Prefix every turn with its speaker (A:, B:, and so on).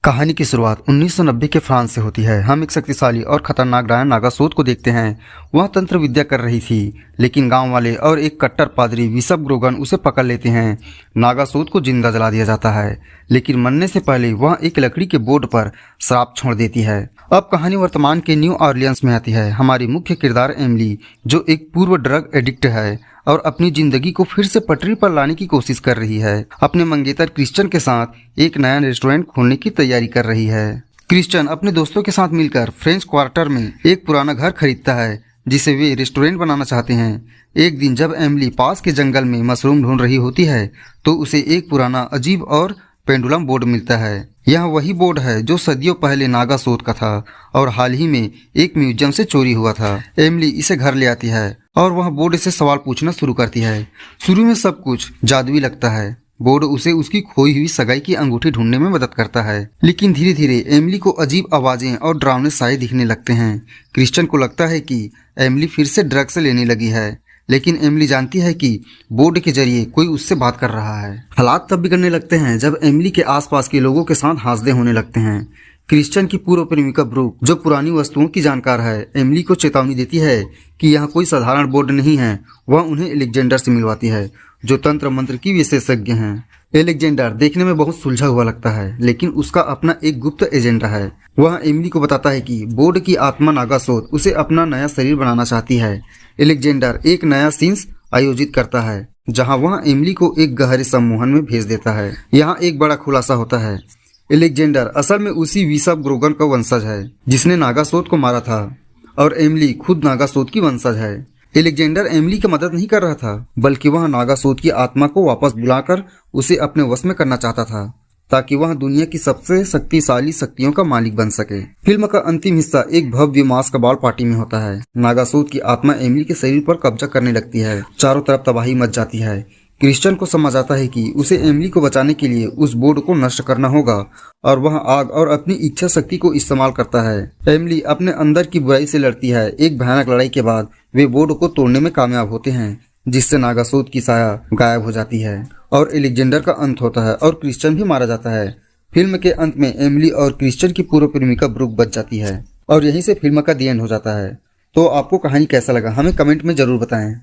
A: कहानी की शुरुआत 1990 के फ्रांस से होती है। हम एक शक्तिशाली और खतरनाक डायन नागासोत को देखते हैं। वह तंत्र विद्या कर रही थी, लेकिन गांव वाले और एक कट्टर पादरी विशप ग्रोगन उसे पकड़ लेते हैं। नागासोत को जिंदा जला दिया जाता है, लेकिन मरने से पहले वह एक लकड़ी के बोर्ड पर श्राप छोड़ देती है। अब कहानी वर्तमान के न्यू ऑरलियंस में आती है। हमारी मुख्य किरदार एमिली, जो एक पूर्व ड्रग एडिक्ट है और अपनी जिंदगी को फिर से पटरी पर लाने की कोशिश कर रही है, अपने मंगेतर क्रिश्चियन के साथ एक नया रेस्टोरेंट खोलने की तैयारी कर रही है। क्रिश्चियन अपने दोस्तों के साथ मिलकर फ्रेंच क्वार्टर में एक पुराना घर खरीदता है जिसे वे रेस्टोरेंट बनाना चाहते हैं। एक दिन जब एमिली पास के जंगल में मशरूम ढूंढ रही होती है तो उसे एक पुराना अजीब और पेंडुलम बोर्ड मिलता है। यह वही बोर्ड है जो सदियों पहले नागासोत का था और हाल ही में एक म्यूजियम से चोरी हुआ था। एमिली इसे घर ले आती है और वह बोर्ड से सवाल पूछना शुरू करती है। शुरू में सब कुछ जादुई लगता है। बोर्ड उसे उसकी खोई हुई सगाई की अंगूठी ढूंढने में मदद करता है, लेकिन धीरे धीरे एमिली को अजीब आवाजें और डरावने साए दिखने लगते हैं। क्रिश्चियन को लगता है कि एमिली फिर से ड्रग्स लेने लगी है, लेकिन एमिली जानती है कि बोर्ड के जरिए कोई उससे बात कर रहा है। हालात तब बिगड़ने लगते हैं जब एमिली के आसपास के लोगों के साथ हादसे होने लगते हैं। क्रिश्चियन की पूर्व प्रेमिका ब्रूक, जो पुरानी वस्तुओं की जानकार है, एमिली को चेतावनी देती है कि यह कोई साधारण बोर्ड नहीं है। वह उन्हें एलेक्जेंडर से मिलवाती है, जो तंत्र मंत्र की विशेषज्ञ हैं। एलेक्जेंडर देखने में बहुत सुलझा हुआ लगता है, लेकिन उसका अपना एक गुप्त एजेंडा है। वह एमिली को बताता है कि बोर्ड की आत्मा नागासोत उसे अपना नया शरीर बनाना चाहती है। एलेक्जेंडर एक नया सीन्स आयोजित करता है जहां वह एमिली को एक गहरे सम्मोहन में भेज देता है। यहाँ एक बड़ा खुलासा होता है। एलेक्जेंडर असल में उसी विशप ग्रोगन का वंशज है जिसने नागासोत को मारा था, और एमिली खुद नागासोत की वंशज है। एलेक्जेंडर एमिली की मदद नहीं कर रहा था, बल्कि वह नागासोत की आत्मा को वापस बुलाकर उसे अपने वश में करना चाहता था, ताकि वह दुनिया की सबसे शक्तिशाली शक्तियों का मालिक बन सके। फिल्म का अंतिम हिस्सा एक भव्य मास्क बॉल पार्टी में होता है। नागासोत की आत्मा एमिली के शरीर पर कब्जा करने लगती है। चारों तरफ तबाही मच जाती है। क्रिश्चियन को समझ आता है कि उसे एमिली को बचाने के लिए उस बोर्ड को नष्ट करना होगा, और वह आग और अपनी इच्छा शक्ति को इस्तेमाल करता है। एमिली अपने अंदर की बुराई से लड़ती है। एक भयानक लड़ाई के बाद वे बोर्ड को तोड़ने में कामयाब होते हैं, जिससे नागासोत की साया गायब हो जाती है और एलेक्जेंडर का अंत होता है और क्रिश्चियन भी मारा जाता है। फिल्म के अंत में एमिली और क्रिश्चियन की पूर्व प्रेमिका ब्रूक बच जाती है, और यहीं से फिल्म का दी एंड हो जाता है। तो आपको कहानी कैसा लगा हमें कमेंट में जरूर बताएं।